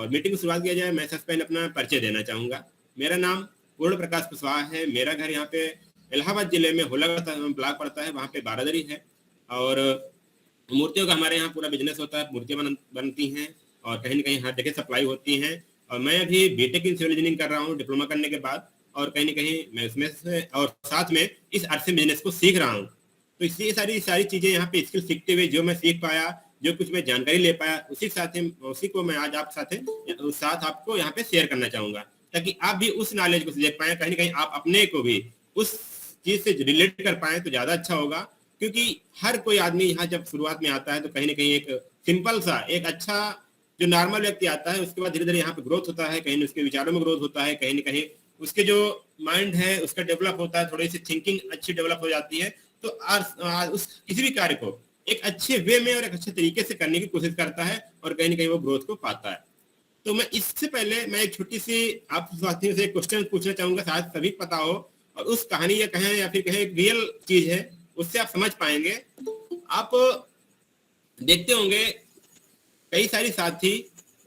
और मीटिंग की शुरुआत किया जाए, मैं सबसे पहले अपना परिचय देना चाहूँगा। मेरा नाम पूर्ण प्रकाश कुशवाहा है। मेरा घर यहाँ पे इलाहाबाद जिले में होलागढ़ ब्लॉक पड़ता है, वहाँ पे बारादरी है। और मूर्तियों का हमारे यहाँ पूरा बिजनेस होता है, मूर्तियाँ बनती हैं और कहीं ना कहीं हर जगह सप्लाई होती हैं। और मैं अभी बीटेक इन सिविल इंजीनियरिंग कर रहा हूँ डिप्लोमा करने के बाद, और कहीं ना कहीं मैं उसमें से और साथ में इस आरसी बिजनेस को सीख रहा हूँ। तो इसलिए सारी चीज़ें यहाँ पे स्किल सीखते हुए जो मैं सीख पाया, जो कुछ मैं जानकारी ले पाया, उसी को मैं आज आप साथ आपको यहाँ पे शेयर करना चाहूँगा, ताकि आप भी उस नॉलेज को देख पाएँ, कहीं ना कहीं आप अपने को भी उस चीज़ से रिलेट कर पाएँ तो ज़्यादा अच्छा होगा। क्योंकि हर कोई आदमी यहाँ जब शुरुआत में आता है तो कहीं ना कहीं एक सिंपल सा एक अच्छा जो नॉर्मल व्यक्ति आता है, उसके बाद धीरे धीरे यहाँ पे ग्रोथ होता है, कहीं ना उसके विचारों में ग्रोथ होता है, कहीं ना कहीं उसके जो माइंड है उसका डेवलप होता है, थोड़ी सी थिंकिंग अच्छी डेवलप हो जाती है। तो उस किसी भी कार्य को एक अच्छे वे में और एक अच्छे तरीके से करने की कोशिश करता है और कहीं ना कहीं वो ग्रोथ को पाता है। तो मैं इससे पहले मैं एक छोटी सी आप साथियों से एक क्वेश्चन पूछना चाहूंगा, शायद सभी पता हो और उस कहानी या कहें या फिर कहें रियल चीज है, उससे आप समझ पाएंगे। आप देखते होंगे कई सारी साथी,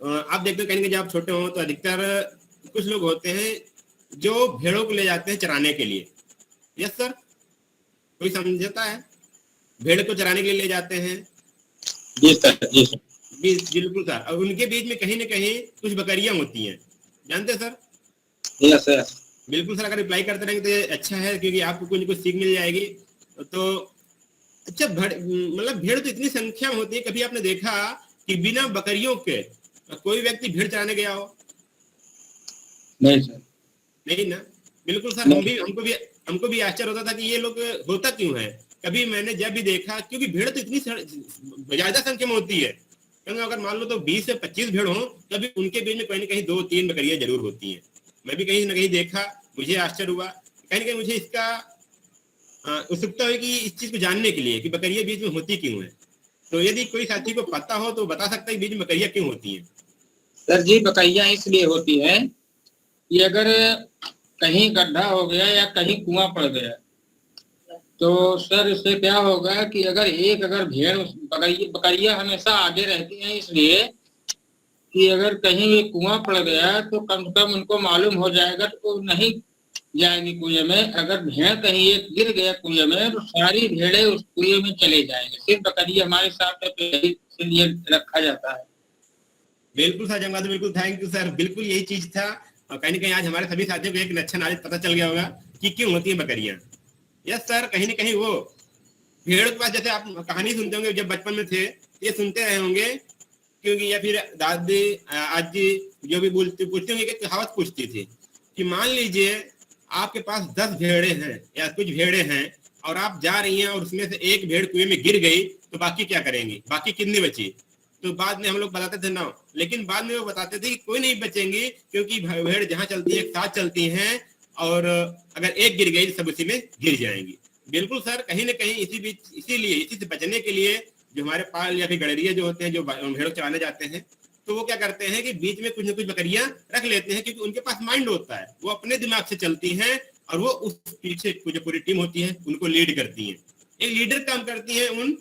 आप देखते हो कहीं जब आप छोटे हो तो अधिकतर कुछ लोग होते हैं जो भेड़ों को ले जाते हैं चराने के लिए। यस सर, कोई समझता है? भेड़ को चराने के लिए ले जाते हैं। जी सर, जी सर, बिल्कुल सर। और उनके बीच में कहीं ना कहीं कुछ बकरियां होती हैं, जानते हैं सर? यस सर, बिल्कुल सर। अगर रिप्लाई करते रहेंगे तो अच्छा है, क्योंकि आपको कुछ कुछ सीख मिल जाएगी। तो अच्छा, मतलब भेड़ तो इतनी संख्या में होती है, कभी आपने देखा कि बिना बकरियों के कोई व्यक्ति भेड़ चराने गया हो? नहीं सर, नहीं ना। बिल्कुल सर, हमको भी आश्चर्य होता था कि ये लोग होता क्यों है। कभी मैंने जब भी देखा, क्योंकि भेड़ तो इतनी ज्यादा संख्या में होती है, क्योंकि अगर मान लो तो 20 से 25 भेड़ हो, तभी उनके बीच में कहीं ना कहीं 2-3 बकरियां जरूर होती हैं। मैं भी कहीं ना कहीं देखा, मुझे आश्चर्य हुआ, कहीं ना कहीं मुझे इसका उत्सुकता हुई कि इस चीज को जानने के लिए कि बकरियां बीच में होती क्यों है। तो यदि कोई साथी को पता हो तो बता सकता है बीच में बकरियां क्यों होती हैं? सर जी, बकरियां इसलिए होती है कि अगर कहीं गड्ढा हो गया या कहीं कुआं पड़ गया तो सर इससे क्या होगा कि अगर भेड़ बकरियां हमेशा आगे रहती हैं, इसलिए कि अगर कहीं कुआं पड़ गया तो कम से कम उनको मालूम हो जाएगा तो नहीं जाएंगी कुएं में। अगर भेड़ कहीं एक गिर गया कुएं में तो सारी भेड़ें उस कुएं में चले जाएंगे। सिर्फ बकरी हमारे साथ इसलिए रखा जाता है। बिल्कुल सर जंगलात, बिल्कुल थैंक यू सर। बिल्कुल यही चीज था, और कहीं ना कहीं आज हमारे सभी साथियों को एक अच्छा नॉलेज पता चल गया होगा कि क्यों होती है बकरियां। यस सर, कहीं ना कहीं वो भेड़ के पास, जैसे आप कहानी सुनते होंगे जब बचपन में थे, ये सुनते रहे होंगे, क्योंकि या फिर दादी आजी जो भी पूछते होंगे कि कहावत पूछती थी कि मान लीजिए आपके पास 10 भेड़े हैं या कुछ भेड़े हैं और आप जा रही हैं और उसमें से एक भेड़ कुएं में गिर गई, तो बाकी क्या करेंगी, बाकी कितनी बची? तो बाद में हम लोग बताते थे 9, लेकिन बाद में वो बताते थे कि कोई नहीं बचेंगी, क्योंकि भेड़ जहां चलती है एक साथ चलती हैं, और अगर एक गिर गई तो सब उसी में गिर जाएंगी। बिल्कुल सर, कहीं ना कहीं इसी से बचने के लिए जो हमारे पाल या फिर गड़ेरिया जो होते हैं, जो भेड़ों चलाने जाते हैं, तो वो क्या करते हैं कि बीच में कुछ न कुछ बकरियां रख लेते हैं, क्योंकि उनके पास माइंड होता है, वो अपने दिमाग से चलती हैं और वो उस पीछे जो पूरी टीम होती है उनको लीड करती है, एक लीडर काम करती है उन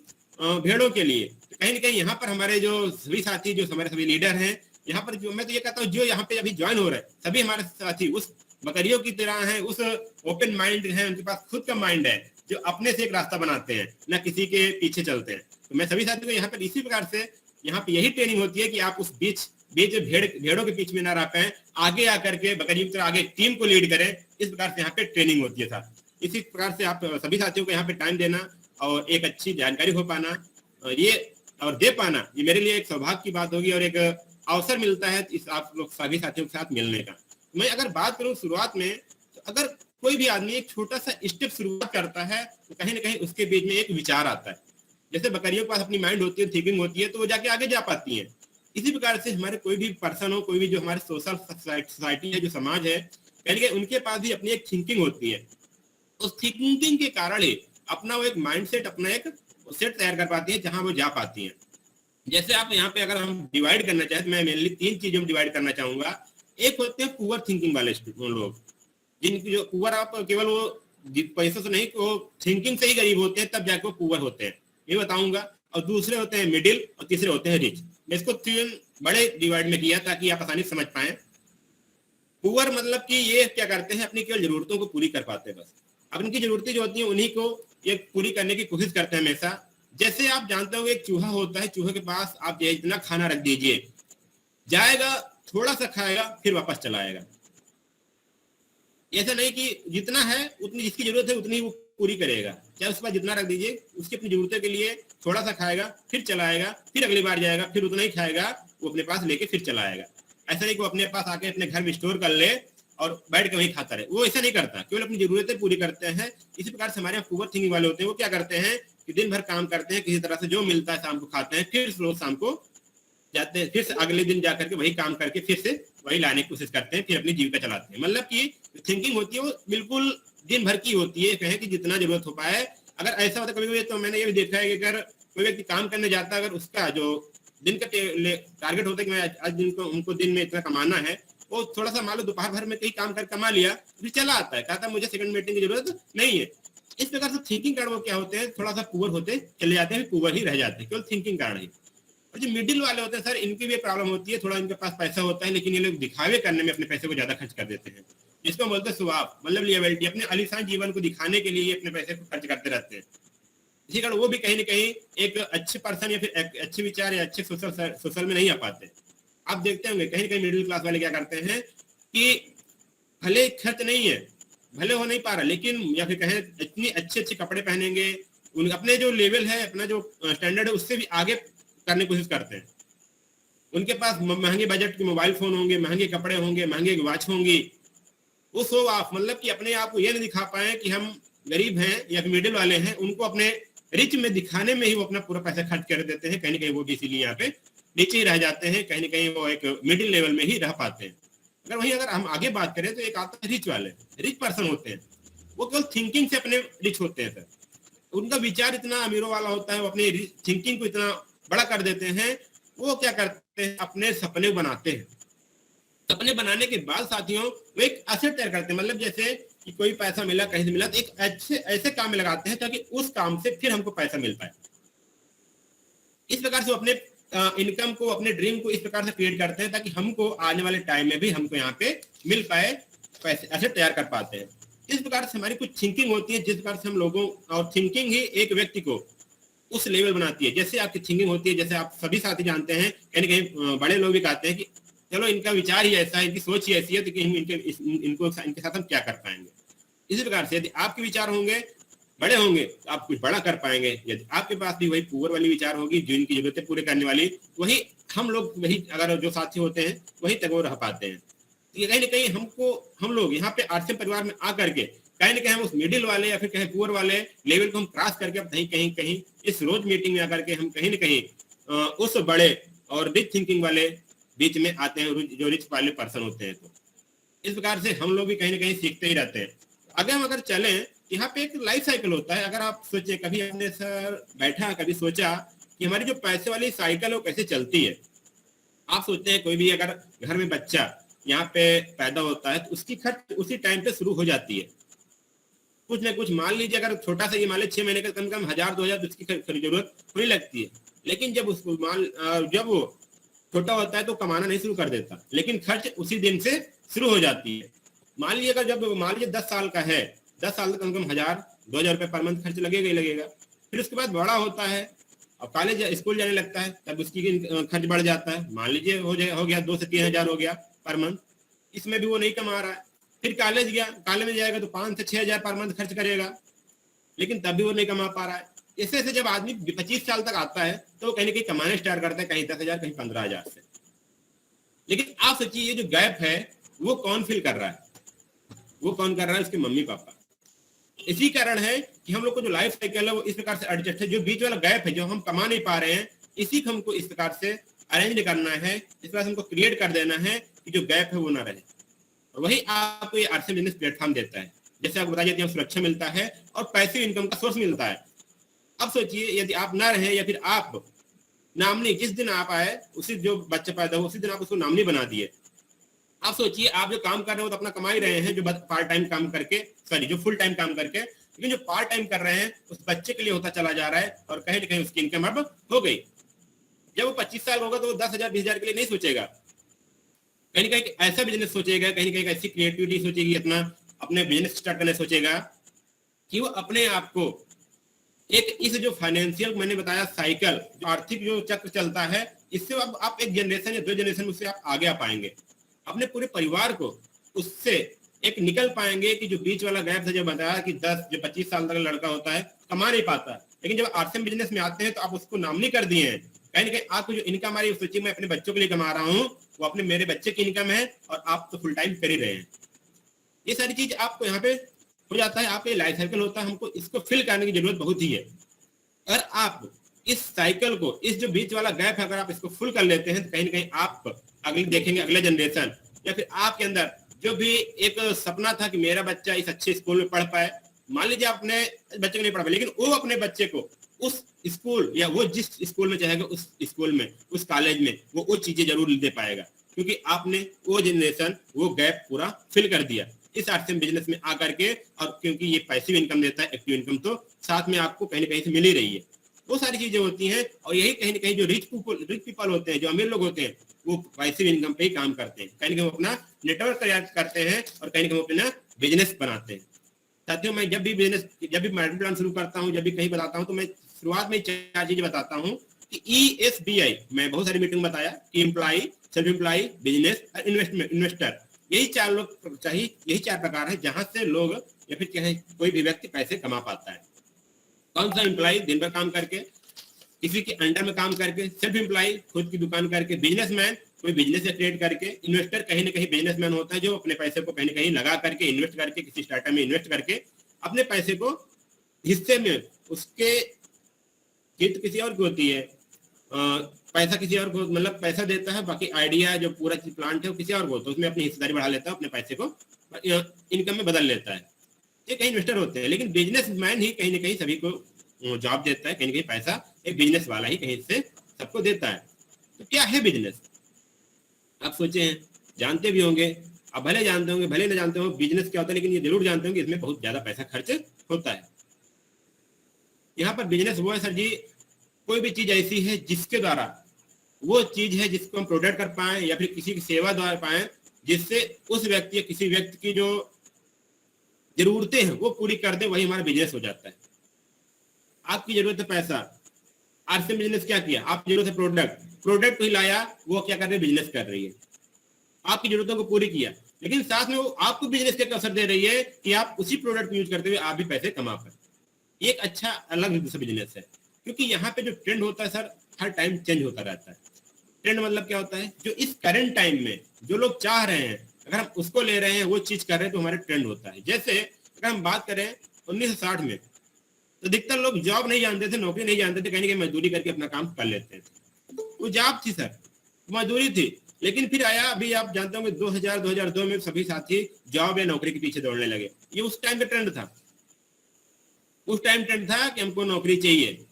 भेड़ों के लिए। तो कहीं ना कहीं यहाँ पर हमारे जो सभी साथी, जो हमारे सभी लीडर हैं यहाँ पर, जो मैं तो ये कहता हूँ जो यहाँ पे अभी ज्वाइन हो रहे हैं सभी हमारे साथी उस बकरियों की तरह हैं, उस ओपन माइंड है, उनके पास खुद का माइंड है, जो अपने से एक रास्ता बनाते हैं, ना किसी के पीछे चलते हैं। तो मैं सभी साथियों को यहाँ पर इसी प्रकार से यहाँ पे यही ट्रेनिंग होती है कि आप उस बीच भेड़ों के बीच में ना रह पाए, आगे आकर के बकरियों की तरह आगे टीम को लीड करें। इस प्रकार से यहाँ पे ट्रेनिंग होती है सर। इसी प्रकार से आप सभी साथियों को यहाँ पे टाइम देना और एक अच्छी जानकारी हो पाना ये और दे पाना, ये मेरे लिए एक सौभाग्य की बात होगी और एक अवसर मिलता है इस आप लोग सभी साथियों के साथ मिलने का। मैं अगर बात करूं शुरुआत में, तो अगर कोई भी आदमी एक छोटा सा स्टेप शुरुआत करता है तो कहीं ना कहीं उसके बीच में एक विचार आता है। जैसे बकरियों के पास अपनी माइंड होती है, थिंकिंग होती है, तो वो जाके आगे जा पाती है। इसी प्रकार से हमारे कोई भी पर्सन हो, कोई भी जो हमारे सोशल सोसाइटी है, जो समाज है, कहीं ना कहीं उनके पास भी अपनी एक थिंकिंग होती है। उस थिंकिंग के कारण ही अपना वो एक माइंड सेट, अपना एक सेट तैयार कर पाती है जहां वो जा पाती है। जैसे आप यहाँ पे अगर हम डिवाइड करना चाहें तो मैं मेनली 3 चीजों में डिवाइड करना चाहूंगा। एक होते हैं पुअर थिंकिंग वाले लोग, जिनकी जो पुअर, आप केवल वो पैसों से नहीं, वो थिंकिंग से ही गरीब होते हैं, तब जाके वो पुअर होते हैं, ये बताऊंगा। और दूसरे होते हैं मिडिल, और तीसरे होते हैं रिच। मैं इसको 3 बड़े डिवाइड में किया ताकि आप आसानी से समझ पाए। पुअर मतलब कि ये क्या करते हैं, अपनी केवल जरूरतों को पूरी कर पाते हैं, बस अब इनकी जरूरतें जो होती हैं उन्हीं को ये पूरी करने की कोशिश करते हैं हमेशा। जैसे आप जानते हो एक चूहा होता है, चूहे के पास आप इतना खाना रख दीजिए, जाएगा थोड़ा सा खाएगा फिर वापस चला आएगा। ऐसा नहीं कि जितना है उतनी जिसकी जरूरत है उतनी वो पूरी करेगा, चाहे उसके पास जितना रख दीजिए, उसकी अपनी जरूरतों के लिए थोड़ा सा खाएगा फिर चला आएगा, फिर अगली बार जाएगा फिर उतना ही खाएगा, वो अपने पास लेके फिर चला आएगा। ऐसा नहीं कि वो अपने पास आके अपने घर में स्टोर कर ले और बैठ के वहीं खाता रहे, वो ऐसा नहीं करता, केवल अपनी जरूरतें पूरी करते हैं। इसी प्रकार से हमारे यहाँ पुअर थिंकिंग वाले होते हैं, वो क्या करते हैं कि दिन भर काम करते हैं, किसी तरह से जो मिलता है शाम को खाते हैं, फिर रोज शाम को जाते हैं, फिर से अगले दिन जाकर के वही काम करके फिर से वही लाने की कोशिश करते हैं, फिर अपनी जीविका चलाते हैं। मतलब कि थिंकिंग होती है वो बिल्कुल दिन भर की होती है, कहें कि जितना जरूरत हो पाए। अगर ऐसा होता कभी कभी, तो मैंने ये भी देखा है कि अगर कोई व्यक्ति काम करने जाता है, अगर उसका जो दिन का टारगेट होता है कि मैं आज दिन को उनको दिन में इतना कमाना है, वो थोड़ा सा मान लो दोपहर भर में कहीं काम कर कमा लिया, फिर चला आता है, कहता है मुझे सेकंड मीटिंग की जरूरत नहीं है। इस प्रकार से थिंकिंग कारण वो क्या होते हैं, थोड़ा सा पुअर होते चले जाते हैं, पुअर ही रह जाते हैं, केवल थिंकिंग कारण ही। और जो मिडिल वाले होते हैं सर, इनकी भी प्रॉब्लम होती है, थोड़ा इनके पास पैसा होता है लेकिन ये लोग दिखावे करने में अपने पैसे को ज्यादा खर्च कर देते हैं, जिसको बोलते हैं स्वाब, मतलब लिएबिलिटी, अपने आलीशान जीवन को दिखाने के लिए अपने पैसे को खर्च करते रहते हैं। इसी कारण वो भी कहीं ना कहीं एक अच्छे पर्सन या फिर अच्छे विचार या अच्छे सोशल में नहीं आ पाते। आप देखते होंगे कहीं ना कहीं मिडिल क्लास वाले क्या करते हैं कि भले खर्च नहीं है, भले हो नहीं पा रहा, लेकिन या फिर कहें इतनी अच्छे अच्छे कपड़े पहनेंगे, उन अपने जो लेवल है, अपना जो स्टैंडर्ड है उससे भी आगे करने की कोशिश करते हैं। उनके पास महंगे बजट के मोबाइल फोन होंगे, महंगे कपड़े होंगे, महंगे वॉच होंगी, वो शो ऑफ, मतलब कि अपने आप को ये नहीं दिखा पाए कि हम गरीब हैं या फिर मिडिल वाले हैं, उनको अपने रिच में दिखाने में ही वो अपना पूरा पैसा खर्च कर देते हैं। कहीं ना कहीं वो भी इसीलिए यहाँ पे नीचे ही रह जाते हैं, कहीं ना कहीं वो एक मिडिल लेवल में ही रह पाते हैं। अगर वहीं अगर हम आगे बात करें तो एक आता है रिच वाले, रिच पर्सन होते हैं, वो केवल थिंकिंग से अपने रिच होते हैं सर, उनका विचार इतना अमीरों वाला होता है, वो अपनी थिंकिंग को इतना बड़ा कर देते हैं। वो क्या करते हैं, अपने सपने बनाते हैं, सपने बनाने के बाद साथियों वो एक एसेट तैयार करते हैं, मतलब जैसे कि कोई पैसा मिला कहीं से मिला तो एक अच्छे ऐसे काम में लगाते हैं ताकि उस काम से फिर हमको पैसा मिल पाए। इस प्रकार से वो अपने इनकम को, अपने ड्रीम को इस प्रकार से क्रिएट करते हैं ताकि हमको आने वाले टाइम में भी हमको यहाँ पे मिल पाए, पैसे एसेट तैयार कर पाते हैं। इस प्रकार से हमारी कुछ थिंकिंग होती है, जिस प्रकार से हम लोगों, और थिंकिंग ही एक व्यक्ति को उस लेवल बनाती है। जैसे आपकी थिंकिंग होती है, जैसे आप सभी साथी जानते हैं, कहीं कहीं बड़े लोग भी कहते हैं कि चलो इनका विचार ही ऐसा है, इनकी सोच ही ऐसी है, तो कि इनके साथ हम क्या कर पाएंगे। इसी प्रकार से यदि आपके विचार होंगे बड़े होंगे तो आप कुछ बड़ा कर पाएंगे। यदि आपके पास भी वही पुअर वाली विचार होगी, जो इनकी जरूरतें पूरे करने वाली, वही हम लोग, वही अगर जो साथी होते हैं वही तक वो रह पाते हैं। ये कहीं ना कहीं हमको, हम लोग यहाँ पे आर्थिक परिवार में आकर के कहीं ना कहीं हम उस मिडिल वाले या फिर कहीं पुअर वाले लेवल को हम क्रॉस करके अब कहीं कहीं इस रोज मीटिंग में आकर के हम कहीं ना कहीं उस बड़े और रिच थिंकिंग वाले बीच में आते हैं, जो रिच वाले पर्सन होते हैं। तो इस प्रकार से हम लोग भी कहीं ना कहीं सीखते ही रहते हैं। अगर हम अगर चलें, यहाँ पे एक लाइफ साइकिल होता है। अगर आप सोचे, कभी हमने सर बैठा, कभी सोचा कि हमारी जो पैसे वाली साइकिल है वो कैसे चलती है। आप सोचते हैं कोई भी अगर घर में बच्चा यहाँ पे पैदा होता है तो उसकी खर्च उसी टाइम पे शुरू हो जाती है, कुछ ना कुछ। मान लीजिए अगर छोटा सा ये मान लीजिए 6 महीने का, कम से कम 1000-2000 तो उसकी जरूरत होने लगती है। लेकिन जब उसको जब वो छोटा होता है तो कमाना नहीं शुरू कर देता, लेकिन खर्च उसी दिन से शुरू हो जाती है। मान लीजिए अगर जब मान लीजिए 10 साल का है, 10 साल तक कम से कम 1000-2000 रुपये पर मंथ खर्च लगेगा ही लगेगा। फिर उसके बाद बड़ा होता है और कॉलेज स्कूल जाने लगता है, तब उसकी खर्च बढ़ जाता है। मान लीजिए हो गया 2 से 3 हजार हो गया पर मंथ, इसमें भी वो नहीं कमा रहा है। फिर कॉलेज गया, कॉलेज में जाएगा तो 5 से 6 हजार पर मंथ खर्च करेगा, लेकिन तब भी वो नहीं कमा पा रहा है। ऐसे ऐसे जब आदमी 25 साल तक आता है तो वो कहीं ना कहीं कमाने स्टार्ट करता है, कहीं 10,000 कहीं 15,000 से। लेकिन आप सोचिए ये जो गैप है वो कौन फिल कर रहा है, वो कौन कर रहा है, उसके मम्मी पापा। इसी कारण है कि हम लोग को जो लाइफ साइकिल है वो इस प्रकार से एडजस्ट है। जो बीच वाला गैप है, जो हम कमा नहीं पा रहे हैं, इसी को हमको इस प्रकार से अरेंज करना है, इस प्रकार से हमको क्रिएट कर देना है कि जो गैप है वो ना रहे। और वही आपको ये आर्थिक बिजनेस प्लेटफॉर्म देता है। जैसे आपको बता देते हैं, सुरक्षा मिलता है और पैसिव इनकम का सोर्स मिलता है। अब सोचिए यदि आप ना रहे या फिर आप नामनी, जिस दिन आप आए उसी जो बच्चा पैदा हो उसी दिन आप उसको नामनी बना दिए। आप सोचिए आप जो काम कर रहे हो तो अपना कमा ही रहे हैं, जो पार्ट टाइम काम करके, सॉरी जो फुल टाइम काम करके, लेकिन जो पार्ट टाइम कर रहे हैं उस बच्चे के लिए होता चला जा रहा है और कहीं ना कहीं उसकी इनकम अब हो गई। जब वो 25 साल होगा तो वो 10,000 20,000 के लिए नहीं सोचेगा, कहीं ना कहीं ऐसा बिजनेस सोचेगा, कहीं ना कहीं ऐसी क्रिएटिविटी सोचेगी, अपना अपने बिजनेस स्टार्ट करने सोचेगा कि वो अपने आप को एक इस जो फाइनेंशियल मैंने बताया साइकिल, जो आर्थिक जो चक्र चलता है, इससे अब आप एक जनरेशन या 2 जनरेशन उससे आप आगे आ पाएंगे, अपने पूरे परिवार को उससे एक निकल पाएंगे कि जो बीच वाला गैप था, जो बताया कि 10 जो 25 साल तक लड़का होता है कमा नहीं पाता, लेकिन जब आर्थिक बिजनेस में आते हैं तो आप उसको नाम नहीं कर दिए हैं, कहीं ना कहीं आपको जो इनकम आ रही है सोचिए मैं अपने बच्चों के लिए कमा रहा हूँ, वो अपने मेरे बच्चे की इनकम है और आप तो फुल टाइम कर ही रहे हैं। ये सारी चीज आपको यहाँ पे हो जाता है, आपके लाइफ साइकिल होता है, हमको इसको फिल करने की जरूरत बहुत ही है। अगर आप इस साइकिल को, इस जो बीच वाला गैप है, अगर आप इसको फुल कर लेते हैं तो कहीं ना कहीं आप अगले देखेंगे, अगले जनरेशन या फिर आपके अंदर जो भी एक सपना था कि मेरा बच्चा इस अच्छे स्कूल में पढ़ पाए, मान लीजिए अपने बच्चे को नहीं पढ़ पाए, लेकिन वो अपने बच्चे को उस स्कूल या वो जिस स्कूल में चाहेगा उस स्कूल में, उस कॉलेज में वो चीजें जरूर दे पाएगा, क्योंकि आपने वो जनरेशन वो गैप पूरा फिल कर दिया इस आर्थिक बिजनेस में आकर के। और क्योंकि ये पैसिव इनकम देता है, एक्टिव इनकम तो साथ में आपको कहीं ना कहीं से मिल ही रही है, वो सारी चीजें होती हैं। और यही कहीं ना कहीं जो रिच पीपल होते हैं, जो अमीर लोग होते हैं, वो पैसिव इनकम पे ही काम करते हैं, कहीं ना कहीं वो अपना नेटवर्क तैयार करते हैं और कहीं ना कहीं वो अपना बिजनेस बनाते हैं। साथियों, मैं जब भी मार्केट प्लान शुरू करता हूँ, जब भी कहीं बताता हूँ, तो मैं शुरुआत में 4 चीजें बताता हूँ कि ESBI, मैं बहुत सारी मीटिंग बताया कि एम्प्लॉय, सेल्फ एम्प्लॉय, बिजनेस और इन्वेस्टर, यही 4 लोग चाहिए, यही 4 प्रकार है जहां से लोग या फिर कहें कोई भी व्यक्ति पैसे कमा पाता है। कौन सा एम्प्लॉय दिन भर काम करके, किसी के अंडर में काम करके, सेल्फ एम्प्लॉय खुद की दुकान करके, बिजनेसमैन कोई बिजनेस क्रिएट करके, इन्वेस्टर कहीं ना कहीं बिजनेसमैन होता है जो अपने पैसे को कहीं ना कहीं लगा करके, इन्वेस्ट करके, किसी स्टार्टअप में इन्वेस्ट करके अपने पैसे को हिस्से में, उसके कित किसी और की होती है, पैसा किसी और को, मतलब पैसा देता है, बाकी आइडिया जो पूरा प्लांट है वो किसी और को होता है, उसमें अपनी हिस्सेदारी बढ़ा लेता है, अपने पैसे को इनकम में बदल लेता है। ये कहीं इन्वेस्टर होते हैं, लेकिन बिजनेसमैन ही कहीं ना कहीं सभी को जॉब देता है, कहीं ना कहीं पैसा एक बिजनेस वाला ही कहीं से सबको देता है। तो क्या है बिजनेस, आप सोचे हैं, जानते भी होंगे, आप भले जानते होंगे भले न जानते हो बिजनेस क्या होता है, लेकिन ये जरूर जानते होंगे इसमें बहुत ज्यादा पैसा खर्च होता है। यहाँ पर बिजनेस वो है सर जी, कोई भी चीज ऐसी है जिसके द्वारा, वो चीज है जिसको हम प्रोडक्ट कर पाए या फिर किसी की सेवा द्वारा पाए, जिससे उस व्यक्ति या किसी व्यक्ति की जो जरूरतें हैं वो पूरी कर दे, वही हमारा बिजनेस हो जाता है। आपकी जरूरत है पैसा, आरसीएम बिजनेस क्या किया, आपकी जरूरत है प्रोडक्ट ही लाया, वो क्या कर रही है, बिजनेस कर रही है, आपकी जरूरतों को पूरी किया, लेकिन साथ में वो आपको बिजनेस के अवसर दे रही है कि आप उसी प्रोडक्ट को यूज करते हुए आप भी पैसे कमा पाए। एक अच्छा अलग बिजनेस है, क्योंकि यहाँ पे जो ट्रेंड होता है सर, हर टाइम चेंज होता रहता है। ट्रेंड मतलब क्या होता है, जो इस करंट टाइम में जो लोग चाह रहे हैं, अगर हम उसको ले रहे हैं, वो चीज कर रहे हैं, तो हमारे ट्रेंड होता है। जैसे अगर हम बात करें 1960 में, तो अधिकतर लोग जॉब नहीं जानते थे, नौकरी नहीं जानते थे, कहीं ना कहीं मजदूरी करके अपना काम कर लेते थे। वो जॉब थी सर, मजदूरी थी, लेकिन फिर आया, अभी आप जानते होंगे 2002 में सभी साथी जॉब या नौकरी के पीछे दौड़ने लगे। ये उस टाइम का ट्रेंड था, उस टाइम ट्रेंड था कि हमको नौकरी चाहिए।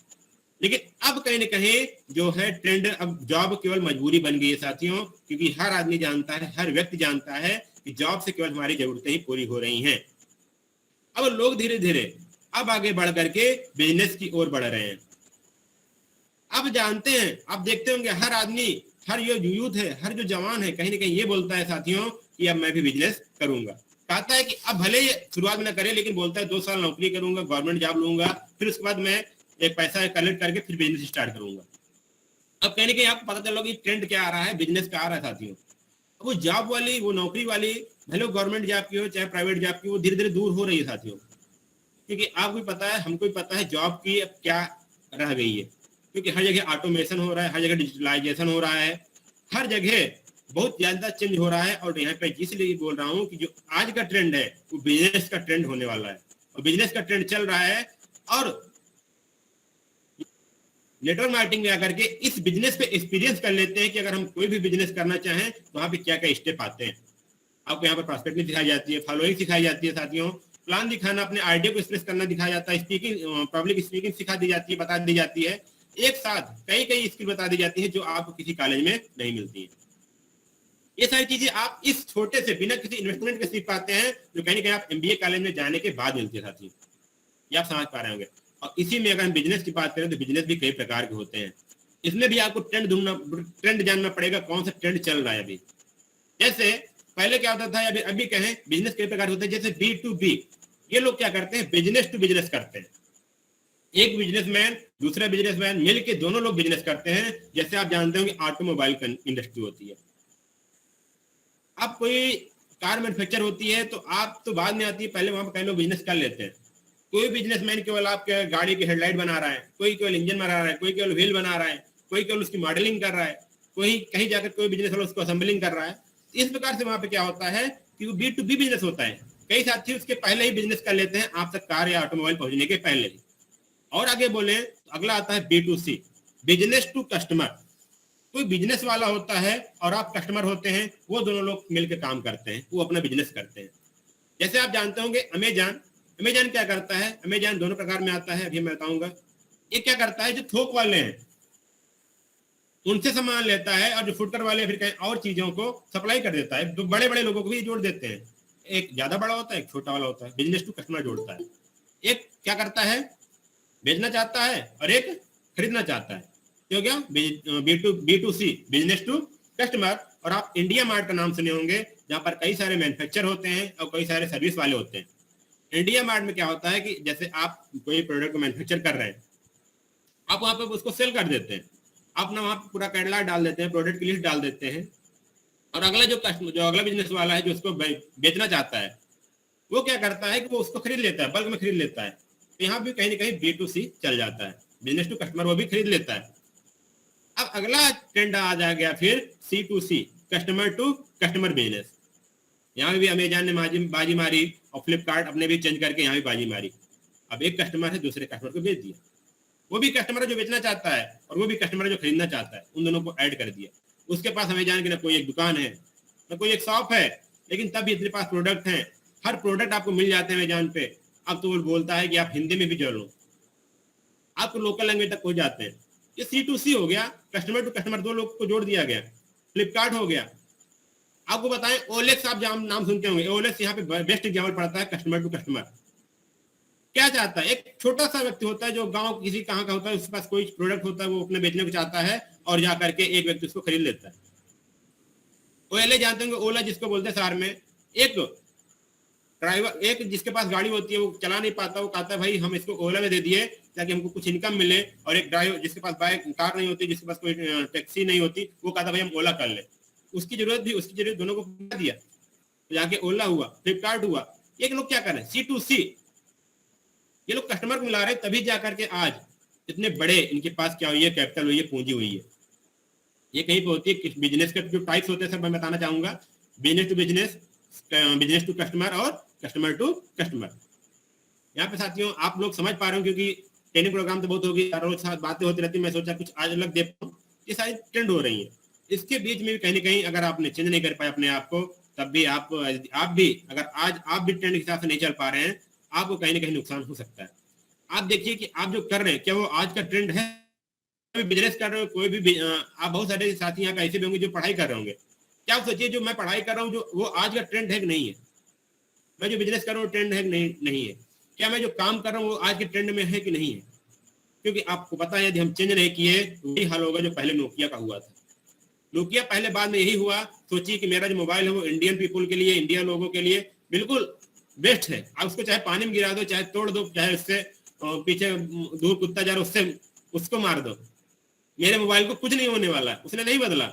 लेकिन अब कहीं ना कहीं जो है ट्रेंड, अब जॉब केवल मजबूरी बन गई है साथियों, क्योंकि हर आदमी जानता है, हर व्यक्ति जानता है कि जॉब से केवल हमारी जरूरतें ही पूरी हो रही हैं। अब लोग धीरे धीरे अब आगे बढ़ करके बिजनेस की ओर बढ़ रहे हैं। अब जानते हैं, आप देखते होंगे हर आदमी, हर जो यूथ है, हर जो जवान है, कहीं ना कहीं ये बोलता है साथियों कि अब मैं भी बिजनेस करूंगा। कहता है कि अब भले ही शुरुआत में ना करे, लेकिन बोलता है 2 साल नौकरी करूंगा, गवर्नमेंट जॉब लूंगा, फिर उसके बाद मैं एक पैसा कलेक्ट करके फिर बिजनेस स्टार्ट करूंगा। अब कहीं ना कहीं आपको पता चलो कि ट्रेंड क्या आ रहा है, बिजनेस का आ रहा है साथियों। वो जॉब वाली, वो नौकरी वाली, भले गवर्नमेंट जॉब की हो चाहे प्राइवेट जॉब की, वो धीरे धीरे दूर हो रही है साथियों। क्योंकि आपको भी पता है, हमको भी पता है जॉब की अब क्या रह गई है, क्योंकि हर जगह ऑटोमेशन हो रहा है, हर जगह डिजिटलाइजेशन हो रहा है, हर जगह बहुत ज्यादा चेंज हो रहा है। और यहाँ पे इसलिए बोल रहा हूँ कि जो आज का ट्रेंड है वो बिजनेस का ट्रेंड होने वाला है, और बिजनेस का ट्रेंड चल रहा है। और नेटवर्क मार्केटिंग में आकर के इस बिजनेस पे एक्सपीरियंस कर लेते हैं कि अगर हम कोई भी बिजनेस करना चाहें तो वहाँ पे क्या क्या स्टेप आते हैं। आपको यहाँ पर प्रॉस्पेक्टिंग सिखाई जाती है, फॉलोइंग सिखाई जाती है साथियों, प्लान दिखाना, अपने आइडिया को एक्सप्रेस करना दिखाया जाता है, स्पीकिंग, पब्लिक स्पीकिंग सिखा दी जाती है, बता दी जाती है। एक साथ कई कई स्किल बता दी जाती है जो आपको किसी कॉलेज में नहीं मिलती है। ये सारी चीजें आप इस छोटे से बिना किसी इन्वेस्टमेंट के सीख पाते हैं, जो कहीं ना कहीं आप MBA कॉलेज में जाने के बाद मिलती है साथियों। ये आप समझ पा रहे होंगे। और इसी में अगर हम बिजनेस की बात करें तो बिजनेस भी कई प्रकार के होते हैं। इसमें भी आपको ट्रेंड जानना पड़ेगा, कौन सा ट्रेंड चल रहा है अभी। जैसे पहले क्या होता था, अभी कहें बिजनेस कई प्रकार होते हैं, जैसे B2B, ये लोग क्या करते हैं, बिजनेस टू बिजनेस करते हैं। एक बिजनेसमैन दूसरा बिजनेसमैन मिलके दोनों लोग बिजनेस करते हैं। जैसे आप जानते हो कि ऑटोमोबाइल इंडस्ट्री होती है, अब कोई कार मैन्युफैक्चर होती है तो आप तो बाद में आती है, पहले वहां पर कई लोग बिजनेस कर लेते हैं। कोई बिजनेसमैन केवल आपके गाड़ी की हेडलाइट बना रहा है, कोई केवल इंजन बना रहा है, कोई केवल व्हील बना रहा है, कोई केवल उसकी मॉडलिंग कर रहा है, कोई कहीं जाकर कोई बिजनेस वाला उसको असेंबलिंग कर रहा है। इस प्रकार से वहां पे क्या होता है कि वो B2B बिजनेस होता है। कई साथी उसके पहले ही बिजनेस कर लेते हैं आप तक कार या ऑटोमोबाइल पहुंचने के पहले ही। और आगे बोले तो अगला आता है B2C, बिजनेस टू कस्टमर। कोई बिजनेस वाला होता है और आप कस्टमर होते हैं, वो दोनों लोग मिलकर काम करते हैं, वो अपना बिजनेस करते हैं। जैसे आप जानते होंगे अमेजन क्या करता है, अमेजन दोनों प्रकार में आता है, अभी मैं बताऊंगा। ये क्या करता है, जो थोक वाले हैं उनसे सामान लेता है, और जो फुटकर वाले फिर कहीं और चीजों को सप्लाई कर देता है। तो बड़े बड़े लोगों को भी जोड़ देते हैं, एक ज्यादा बड़ा होता है, एक छोटा वाला होता है, बिजनेस टू कस्टमर जोड़ता है। एक क्या करता है, बेचना चाहता है, और एक खरीदना चाहता है। तो क्या B2C, बिजनेस टू कस्टमर। और आप इंडिया मार्ट का नाम सुने होंगे, जहां पर कई सारे मैन्युफैक्चर होते हैं और कई सारे सर्विस वाले होते हैं। इंडिया मार्ट में क्या होता है कि जैसे आप कोई प्रोडक्ट को मैन्युफैक्चर कर रहे हैं, आप वहां पे उसको सेल कर देते हैं, आप ना वहां पे पूरा कैटलॉग डाल देते हैं, प्रोडक्ट की लिस्ट डाल देते हैं, और अगला जो अगला बिजनेस वाला है जो उसको बेचना चाहता है, वो क्या करता है कि वो उसको खरीद लेता है, बल्क में खरीद लेता है। तो यहाँ भी कहीं ना कहीं B2C चल जाता है, बिजनेस टू कस्टमर, वो भी खरीद लेता है। अब अगला ट्रेंड आ जा गया फिर C2C, customer to customer business. यहाँ भी अमेजन ने बाजी मारी, और फ्लिपकार्ट अपने भी चेंज करके यहाँ भी बाजी मारी। अब एक कस्टमर है दूसरे कस्टमर को बेच दिया, वो भी कस्टमर जो बेचना चाहता है और वो भी कस्टमर जो खरीदना चाहता है, उन दोनों को ऐड कर दिया। उसके पास अमेजन की ना कोई एक दुकान है, ना कोई एक शॉप है, लेकिन तब भी इतने पास प्रोडक्ट हैं, हर प्रोडक्ट आपको मिल जाते हैं अमेजन पे। अब तो वो बोलता है कि आप हिंदी में भी जोड़ लो, आपको लोकल लैंग्वेज तक पहुंच जाते हैं। ये C2C हो गया, कस्टमर टू कस्टमर, दो लोग को जोड़ दिया गया। फ्लिपकार्ट हो गया। आपको बताएं OLX, आप नाम सुनते होंगे, OLX यहाँ पे बेस्ट एग्जाम्पल पड़ता है कस्टमर टू कस्टमर। क्या चाहता है, एक छोटा सा व्यक्ति होता है जो गांव किसी कहाँ का होता है, उसके पास कोई प्रोडक्ट होता है, वो अपने बेचने को चाहता है, और जा करके एक व्यक्ति उसको खरीद लेता है। ओला जानते होंगे, ओला जिसको बोलते हैं शहर में, एक ड्राइवर, एक जिसके पास गाड़ी होती है, वो चला नहीं पाता, वो कहता है भाई हम इसको ओला में दे दिए ताकि हमको कुछ इनकम मिले। और एक ड्राइवर जिसके पास बाइक कार नहीं होती, जिसके पास कोई टैक्सी नहीं होती, वो कहता भाई हम ओला कर ले। उसकी जरूरत दोनों को दिया, तो जाके ओला हुआ, फ्लिपकार्ट हुआ। एक लोग क्या कर रहे हैं, C2C, ये लोग कस्टमर को मिला रहे हैं, तभी जाकर के आज इतने बड़े इनके पास क्या हुई है, कैपिटल हुई है, पूंजी हुई है। ये कहीं पे होती है। बिजनेस के जो टाइप्स होते हैं सब मैं बताना चाहूंगा, business to business, business to customer, और कस्टमर टू कस्टमर। यहाँ पे साथियों आप लोग समझ पा रहे हो, क्योंकि ट्रेनिंग प्रोग्राम तो बहुत होगी, रोज साथ बातें होती रहती, मैं सोचा कुछ आज अलग दे पाऊं। ये सारी ट्रेंड हो रही है, इसके बीच में भी कहीं ना कहीं अगर आपने चेंज नहीं कर पाए अपने आप को, तब भी आप भी अगर आज आप भी ट्रेंड के हिसाब से नहीं चल पा रहे हैं, आपको कहीं ना कहीं नुकसान हो सकता है। आप देखिए कि आप जो कर रहे हैं, क्या वो आज का ट्रेंड है? बिजनेस कर रहे हो, कोई भी आप बहुत सारे साथी यहाँ पे ऐसे भी होंगे जो पढ़ाई कर रहे होंगे। क्या आप सोचिए, जो मैं पढ़ाई कर रहा हूँ, जो वो आज का ट्रेंड है कि नहीं है? मैं जो बिजनेस कर रहा हूँ ट्रेंड है कि नहीं है? क्या मैं जो काम कर रहा हूँ वो आज के ट्रेंड में है कि नहीं है? क्योंकि आपको पता है यदि हम चेंज नहीं किए तो यही हाल होगा जो पहले नोकिया का हुआ था। नोकिया पहले बाद में यही हुआ। सोचिए कि मेरा जो मोबाइल है वो इंडियन पीपुल के लिए, इंडियन लोगों के लिए बिल्कुल बेस्ट है। आप उसको चाहे पानी में गिरा दो, चाहे तोड़ दो, चाहे उससे पीछे दूर कुत्ता जा रहा उससे उसको मार दो, मेरे मोबाइल को कुछ नहीं होने वाला। उसने नहीं बदला।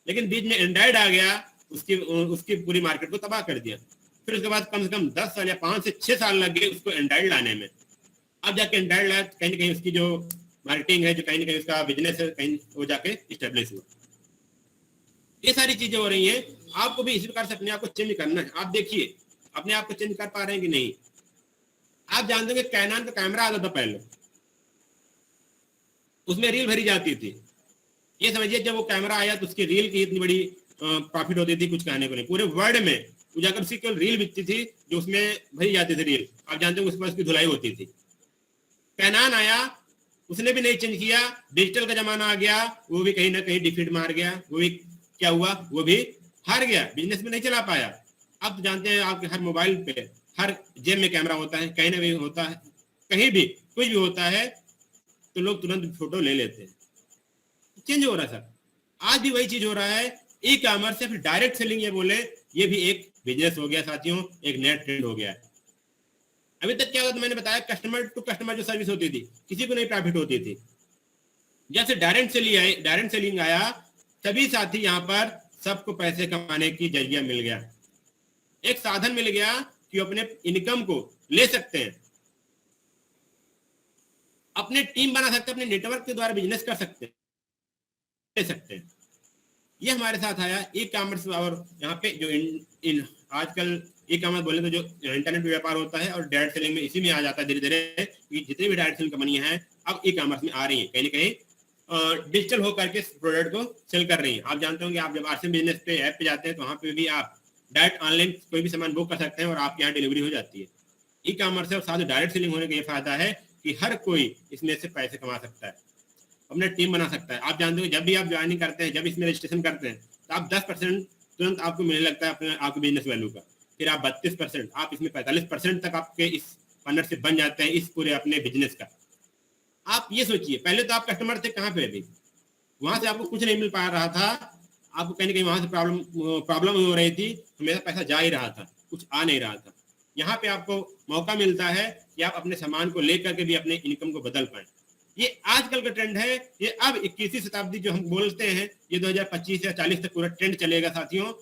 लेकिन बीच में एंड्रॉइड आ गया, उसकी पूरी मार्केट को तबाह कर दिया। फिर उसके बाद कम से कम 10 साल या 5 से 6 साल लग गए उसको एंड्रॉइड लाने में। अब जाके एंड्रॉइड लाया, कहीं ना कहीं उसकी जो मार्केटिंग है, जो कहीं ना कहीं उसका बिजनेस है, कहीं वो जाके स्टेब्लिश हुआ। ये सारी चीजें हो रही हैं। आपको भी इसी प्रकार से अपने आप को चेंज करना है। आप देखिए अपने आप को चेंज कर पा रहे हैं कि नहीं। आप जानते हो कि कैनन का कैमरा आता था पहले, उसमें रील भरी जाती थी। ये समझिए जब वो कैमरा आया तो उसकी रील की इतनी बड़ी प्रॉफिट होती थी, कुछ कहने को नहीं। पूरे वर्ल्ड में जाकर उसकी केवल रील बिकती थी, जो उसमें भरी जाती थी रील। आप जानते हो उसके बाद उसकी धुलाई होती थी। कैनन आया, उसने भी नहीं चेंज किया। डिजिटल का जमाना आ गया, वो भी कहीं ना कहीं डिफीट मार गया। वो भी क्या हुआ, वो भी हार गया, बिजनेस में नहीं चला पाया। अब तो जानते हैं आपके हर मोबाइल पे, हर जेब में कैमरा होता है, कहीं ना कहीं होता है, कहीं भी कुछ भी होता है तो लोग तुरंत फोटो ले लेते हैं। चेंज हो रहा है सर, आज भी वही चीज हो रहा है। ई कॉमर्स या फिर डायरेक्ट सेलिंग ये बोले, ये भी एक बिजनेस हो गया साथियों, एक नया ट्रेंड हो गया है। अभी तक क्या होता था, मैंने बताया कस्टमर टू कस्टमर जो सर्विस होती थी, किसी को नहीं प्रॉफिट होती थी। जब से डायरेक्ट सेलिंग आया, सभी साथी यहाँ पर सबको पैसे कमाने की जरिया मिल गया, एक साधन मिल गया कि अपने इनकम को ले सकते हैं, अपने टीम बना सकते हैं, अपने नेटवर्क के द्वारा बिजनेस कर सकते हैं, ले सकते हैं। ये हमारे साथ आया ई कॉमर्स। और यहाँ पे जो आजकल ई कॉमर्स बोले तो जो इंटरनेट पे व्यापार होता है और डायरेक्ट सेलिंग में इसी में आ जाता है धीरे धीरे, कि जितनी भी डायरेक्ट सेलिंग कंपनियां हैं अब ई कॉमर्स में आ रही हैं, कहीं ना कहीं डिजिटल होकर के प्रोडक्ट को सेल कर रही हैं। आप जानते होंगे, आप जब आरसीएम बिजनेस पे ऐप पे जाते हैं तो वहाँ पे भी आप डायरेक्ट ऑनलाइन कोई भी सामान बुक कर सकते हैं और आपके यहाँ डिलीवरी हो जाती है। ई कॉमर्स और साथ डायरेक्ट सेलिंग होने का ये फायदा है कि हर कोई इसमें से पैसे कमा सकता है, अपने टीम बना सकता है। आप जानते हो जब भी आप ज्वाइनिंग करते हैं, जब इसमें रजिस्ट्रेशन करते हैं तो आप 10% तुरंत आपको मिलने लगता है अपने आपके बिजनेस वैल्यू का, फिर आप 32%, आप इसमें 45% तक आपके इस पार्टनरशिप बन जाते हैं इस पूरे अपने बिजनेस का। आप ये सोचिए, पहले तो आप कस्टमर थे कहाँ पे, अभी वहां से आपको कुछ नहीं मिल पा रहा था, आपको कहीं ना कहीं वहां से प्रॉब्लम हो रही थी, हमेशा पैसा जा ही रहा था, कुछ आ नहीं रहा था। यहाँ पे आपको मौका मिलता है कि आप अपने सामान को लेकर के भी अपने इनकम को बदल पाए। ये आजकल का ट्रेंड है, ये अब 21वीं शताब्दी जो हम बोलते हैं, ये 2025 या 40 तक पूरा ट्रेंड चलेगा साथियों।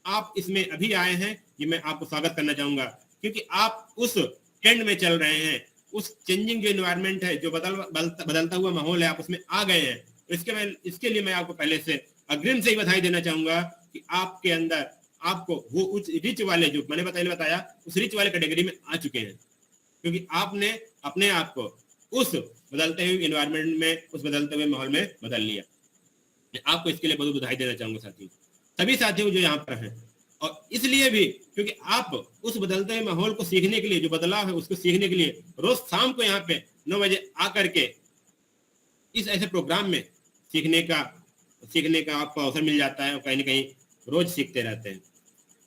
आप इसमें अभी आए हैं, ये मैं आपको स्वागत करना चाहूंगा, क्योंकि आप उस ट्रेंड में चल रहे हैं, उस चेंजिंग जो एनवायरनमेंट है, जो बदलता हुआ माहौल है, आप उसमें आ गए हैं। इसके लिए मैं आपको पहले से अग्रिम से ही बधाई देना चाहूंगा कि आपके अंदर आपको वो उस रिच वाले, जो मैंने बताया उस रिच वाले कैटेगरी में आ चुके हैं, क्योंकि आपने अपने आप को उस बदलते हुए एनवायरनमेंट में, उस बदलते हुए माहौल में बदल लिया। मैं आपको इसके लिए बहुत बधाई देना चाहूंगा साथियों, सभी साथियों जो यहाँ पर हैं। और इसलिए भी क्योंकि आप उस बदलते हुए माहौल को सीखने के लिए, जो बदलाव है उसको सीखने के लिए रोज शाम को यहाँ पे 9 बजे आकर के इस ऐसे प्रोग्राम में सीखने का आपको अवसर मिल जाता है और कहीं ना कहीं रोज सीखते रहते हैं।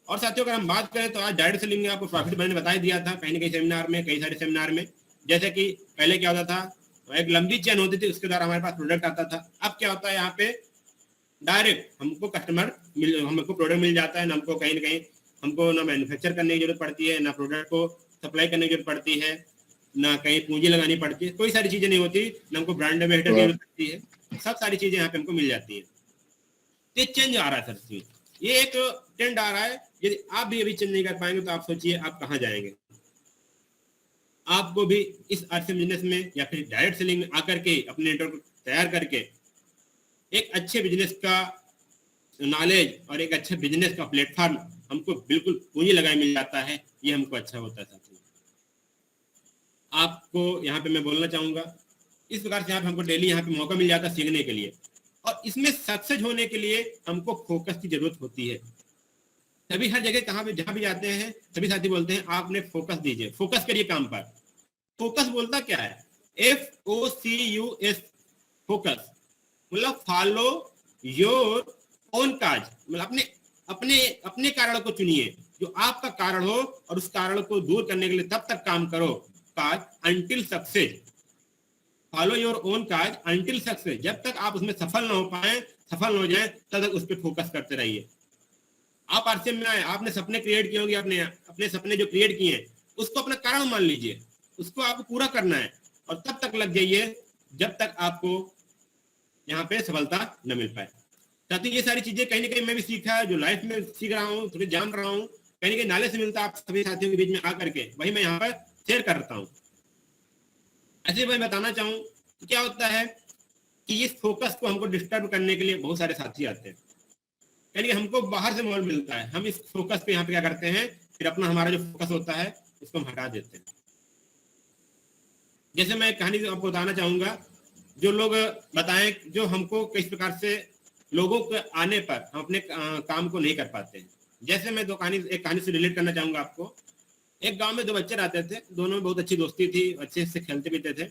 और साथियों अगर हम बात करें तो आज डायरेक्ट सेलिंग में आपको प्रॉफिट मैंने बता दिया था कहीं ना कहीं सेमिनार में, कई सारे सेमिनार में। जैसे कि पहले क्या होता था, एक लंबी चेन होती थी, उसके द्वारा हमारे पास प्रोडक्ट आता था। अब क्या होता है, यहाँ पे डायरेक्ट हमको हमको प्रोडक्ट मिल जाता है, ना हमको कहीं ना कहीं हमको ना मैन्युफैक्चर करने की जरूरत पड़ती है, ना प्रोडक्ट को सप्लाई करने की जरूरत पड़ती है, ना कहीं पूंजी लगानी पड़ती है, कोई सारी चीजें नहीं होती, ना हमको ब्रांड एम्बेसडर की जरूरत पड़ती है, सब सारी चीजें यहाँ पे हमको मिल जाती है। ये चेंज आ रहा है सर, ये एक ट्रेंड आ रहा है। यदि आप भी अभी चेंज नहीं कर पाएंगे तो आप सोचिए आप कहाँ जाएंगे। आपको भी इस आरसीएम बिजनेस में या फिर डायरेक्ट सेलिंग में आकर के अपने नेटवर्क तैयार करके एक अच्छे बिजनेस का नॉलेज और एक अच्छे बिजनेस का प्लेटफॉर्म हमको बिल्कुल पूंजी लगाए मिल जाता है, ये हमको अच्छा होता है साथियों। आपको यहाँ पे मैं बोलना चाहूंगा, इस प्रकार से हमको डेली यहाँ पे मौका मिल जाता है सीखने के लिए, और इसमें सक्सेस होने के लिए हमको फोकस की जरूरत होती है। तभी हर जगह जहां भी जाते हैं सभी साथी बोलते हैं आपने फोकस दीजिए, फोकस करिए काम पर। फोकस बोलता क्या है, FOCUS, फोकस मतलब फॉलो योर ओन काज, मतलब अपने अपने अपने कारण को चुनिए, जो आपका कारण हो, और उस कारण को दूर करने के लिए तब तक काम करो cause until success. Follow your own cause until success, जब तक आप उसमें सफल ना हो पाए, सफल हो जाए, तब तक उस पर फोकस करते रहिए। आप आरसीएम में आए, आपने सपने क्रिएट किए होंगे, अपने सपने जो क्रिएट किए हैं उसको अपना कारण मान लीजिए, उसको आपको पूरा करना है, और तब तक लग जाइए जब तक आपको यहाँ पे सफलता न मिल पाए। साथ ही ये सारी चीजें कहीं ना कहीं मैं भी सीखा है, जो लाइफ में सीख रहा हूँ, थोड़ी जान रहा हूँ, कहीं ना कहीं नाले से मिलता है आप सभी साथियों के बीच में आकर के, वही मैं यहाँ पर शेयर करता हूँ। ऐसे मैं बताना चाहूँ तो क्या होता है कि इस फोकस को हमको डिस्टर्ब करने के लिए बहुत सारे साथी आते हैं, यानी हमको बाहर से माहौल मिलता है, हम इस फोकस पे यहाँ पे क्या करते हैं, फिर अपना हमारा जो फोकस होता है उसको हम हटा देते हैं। जैसे मैं कहानी आपको बताना चाहूंगा, जो लोग बताएं, जो हमको किस प्रकार से लोगों के आने पर हम अपने काम को नहीं कर पाते हैं। जैसे मैं एक कहानी से रिलेट करना चाहूंगा आपको। एक गांव में 2 बच्चे रहते थे, दोनों में बहुत अच्छी दोस्ती थी, अच्छे से खेलते पीते थे,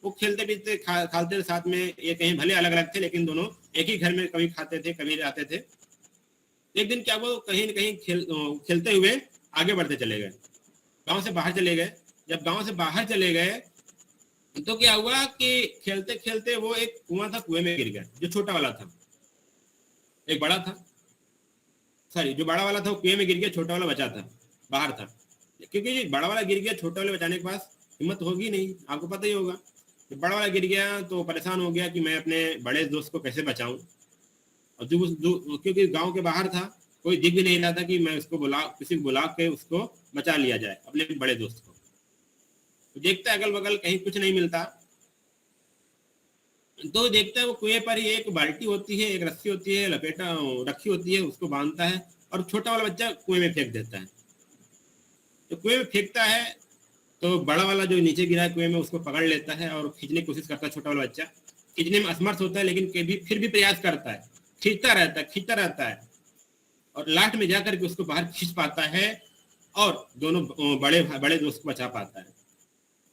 वो खेलते पीते खाते साथ में, ये कहीं भले अलग अलग थे लेकिन दोनों एक ही घर में कभी खाते थे कभी रहते थे। एक दिन क्या वो कहीं न कहीं खेलते हुए आगे बढ़ते चले गए, गांव से बाहर चले गए। जब गांव से बाहर चले गए तो क्या हुआ कि खेलते खेलते वो एक कुआं था, कुएं में गिर गया, जो छोटा वाला था। एक बड़ा था, सॉरी, जो बड़ा वाला था वो कुएं में गिर गया, छोटा वाला बचा था, बाहर था। क्योंकि बड़ा वाला गिर गया, छोटा वाले बचाने के पास हिम्मत होगी नहीं, आपको पता ही होगा। जब बड़ा वाला गिर गया तो परेशान हो गया कि मैं अपने बड़े दोस्त को कैसे बचाऊं। और क्योंकि गांव के बाहर था, कोई दिख भी नहीं रहा था कि मैं उसको किसी को बुला के उसको बचा लिया जाए, अपने बड़े दोस्त को। तो देखता है अगल बगल कहीं कुछ नहीं मिलता, तो देखता है वो कुएं पर ही एक बाल्टी होती है, एक रस्सी होती है लपेटा रखी होती है, उसको बांधता है और छोटा वाला बच्चा कुएं में फेंक देता है। तो कुएं में फेंकता है तो बड़ा वाला जो नीचे गिरा है कुएं में उसको पकड़ लेता है और खींचने की कोशिश करता है। छोटा वाला बच्चा खींचने में असमर्थ होता है, लेकिन फिर भी प्रयास करता है, खींचता रहता है और लास्ट में जाकर के उसको बाहर खींच पाता है और दोनों बड़े दोस्त को बचा पाता है।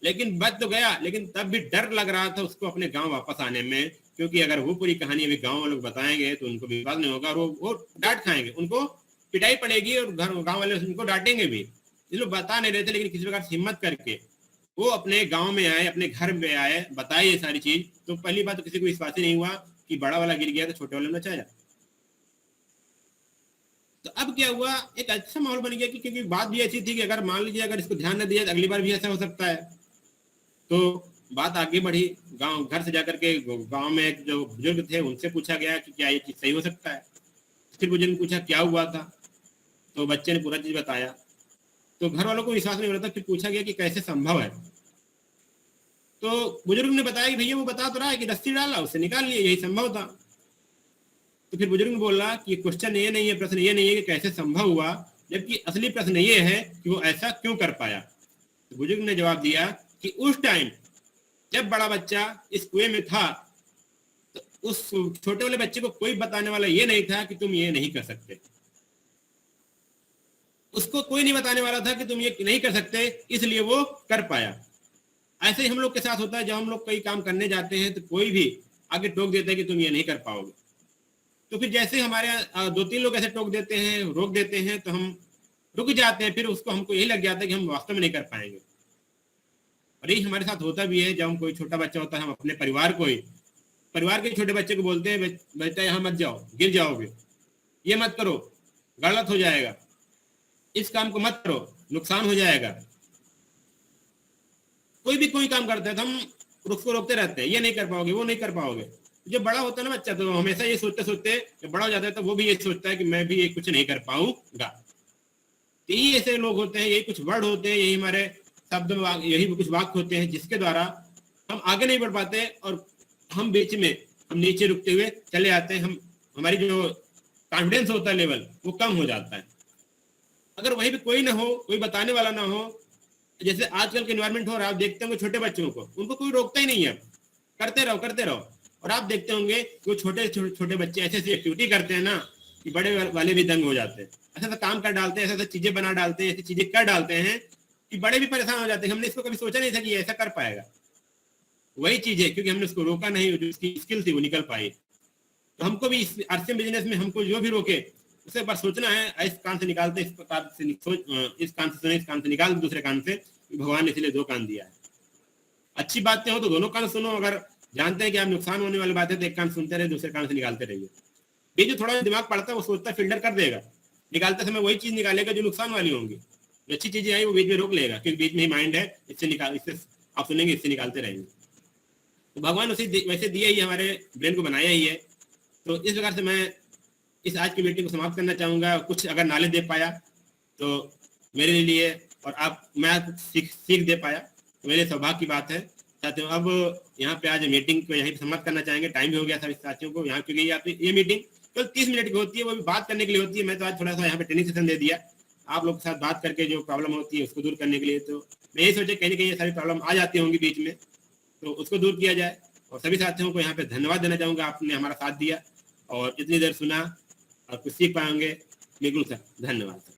लेकिन बच तो गया, लेकिन तब भी डर लग रहा था उसको अपने गांव वापस आने में, क्योंकि अगर वो पूरी कहानी अभी गांव वालों को बताएंगे तो उनको विश्वास नहीं होगा और वो डांट खाएंगे, उनको पिटाई पड़ेगी और गांव वाले उनको डांटेंगे भी। ये लोग बता नहीं रहे थे, लेकिन किसी प्रकार से हिम्मत करके वो अपने गांव में आए, अपने घर में आए, बताए ये सारी चीज। तो पहली बात तो किसी को विश्वास ही नहीं हुआ कि बड़ा वाला गिर गया तो छोटे वाले ने बचाया। तो अब क्या हुआ, एक अच्छा माहौल बन गया, क्योंकि बात भी ऐसी थी कि अगर मान लीजिए अगर इसको ध्यान न दिया तो अगली बार भी ऐसा हो सकता है। तो बात आगे बढ़ी, घर से जाकर के गांव में जो बुजुर्ग थे उनसे पूछा गया कि क्या ये चीज सही हो सकता है। फिर बुजुर्ग ने पूछा क्या हुआ था, तो बच्चे ने पूरा चीज बताया। तो घर वालों को विश्वास नहीं हो रहा था, फिर पूछा गया कि कैसे संभव है। तो बुजुर्ग ने बताया कि भैया वो बता तो रहा है कि रस्सी डाला उससे निकाल लिया, यही संभव था। तो फिर बुजुर्ग ने बोला कि क्वेश्चन ये नहीं है, प्रश्न ये नहीं है कि कैसे संभव हुआ, जबकि असली प्रश्न ये है कि वो ऐसा क्यों कर पाया। तो बुजुर्ग ने जवाब दिया कि उस टाइम जब बड़ा बच्चा इस कुएं में था तो उस छोटे वाले बच्चे को कोई बताने वाला ये नहीं था कि तुम ये नहीं कर सकते। उसको कोई नहीं बताने वाला था कि तुम ये नहीं कर सकते, इसलिए वो कर पाया। ऐसे ही हम लोग के साथ होता है, जब हम लोग कोई काम करने जाते हैं तो कोई भी आगे टोक देता है कि तुम ये नहीं कर पाओगे। तो फिर जैसे हमारे यहाँ 2-3 लोग ऐसे टोक देते हैं, रोक देते हैं, तो हम रुक जाते हैं। फिर उसको हमको यही लग जाता है कि हम वास्तव में नहीं कर पाएंगे। और यही हमारे साथ होता भी है, जब हम कोई छोटा बच्चा होता है, हम अपने परिवार के छोटे बच्चे को बोलते हैं बेटा यहाँ मत जाओ, गिर जाओगे, ये मत करो, गलत हो जाएगा, इस काम को मत करो, नुकसान हो जाएगा। कोई भी कोई काम करता है तो हम उसको रोकते रहते हैं, ये नहीं कर पाओगे, वो नहीं कर पाओगे। जब बड़ा होता है ना बच्चा, तो हमेशा ये सोचते सोचते जब बड़ा हो जाता है तो वो भी ये सोचता है कि मैं भी ये कुछ नहीं कर पाऊंगा। तो यही ऐसे लोग होते हैं, यही कुछ वर्ड होते हैं, यही हमारे शब्द यही कुछ वाक्य होते हैं जिसके द्वारा हम आगे नहीं बढ़ पाते और हम बीच में हम नीचे रुकते हुए चले आते हैं। हमारी जो कॉन्फिडेंस होता है लेवल वो कम हो जाता है। अगर वहीं पे कोई ना हो, कोई बताने वाला ना हो, जैसे आजकल के एनवायरमेंट हो रहा है, आप देखते होंगे छोटे बच्चों को, उनको कोई रोकता ही नहीं है, करते रहो। और आप देखते होंगे वो छोटे बच्चे ऐसे ऐसी एक्टिविटी करते हैं ना कि बड़े वाले भी दंग हो जाते हैं। ऐसा काम कर डालते हैं, ऐसा चीजें बना डालते हैं, ऐसी चीजें कर डालते हैं कि बड़े भी परेशान हो जाते हैं। हमने इसको कभी सोचा नहीं था कि ऐसा कर पाएगा। वही चीज है, क्योंकि हमने उसको रोका नहीं, जो उसकी स्किल थी वो निकल पाई। तो हमको भी इस आरसीएम बिजनेस में हमको जो भी रोके उसे एक बार सोचना है, इस कान से निकालते, इस प्रकार से इस कान से सुने, इस कान से निकाल दूसरे कान से। भगवान ने इसलिए 2 कान दिया है। अच्छी बातें हो तो दोनों कान सुनो, अगर जानते हैं कि आप नुकसान होने वाली बात है तो एक कान सुनते रहे, दूसरे कान से निकालते रहिए। ये जो थोड़ा दिमाग पड़ता है वो सोचता है, फिल्टर कर देगा, निकालते समय वही चीज निकालेगा जो नुकसान वाली होंगी। जो अच्छी चीजें आई वो बीच में रोक लेगा, क्योंकि बीच में ही माइंड है, इससे आप सुनेंगे, इससे निकालते रहेंगे। तो भगवान वैसे दिया ही, हमारे ब्रेन को बनाया ही है। तो इस प्रकार से मैं इस आज की मीटिंग को समाप्त करना चाहूंगा। कुछ अगर नॉलेज दे पाया तो मेरे लिए, और मैं सीख दे पाया तो मेरे सौभाग्य की बात है। साथियों, अब यहाँ पे आज मीटिंग को यहीं समाप्त करना चाहेंगे। टाइम भी हो गया सभी साथियों को यहाँ, क्योंकि ये मीटिंग केवल 30 मिनट की होती है, वो भी बात करने के लिए होती है। मैं तो आज थोड़ा सा यहाँ पे ट्रेनिंग सेशन दे दिया, आप लोग के साथ बात करके जो प्रॉब्लम होती है उसको दूर करने के लिए। तो मैं यही सोचा कहीं ना कहीं ये सारी प्रॉब्लम आ जाती होंगी बीच में, तो उसको दूर किया जाए। और सभी साथियों को यहाँ पे धन्यवाद देना चाहूंगा, आपने हमारा साथ दिया और इतनी देर सुना और कुछ सीख पाएंगे। बिल्कुल सर, धन्यवाद।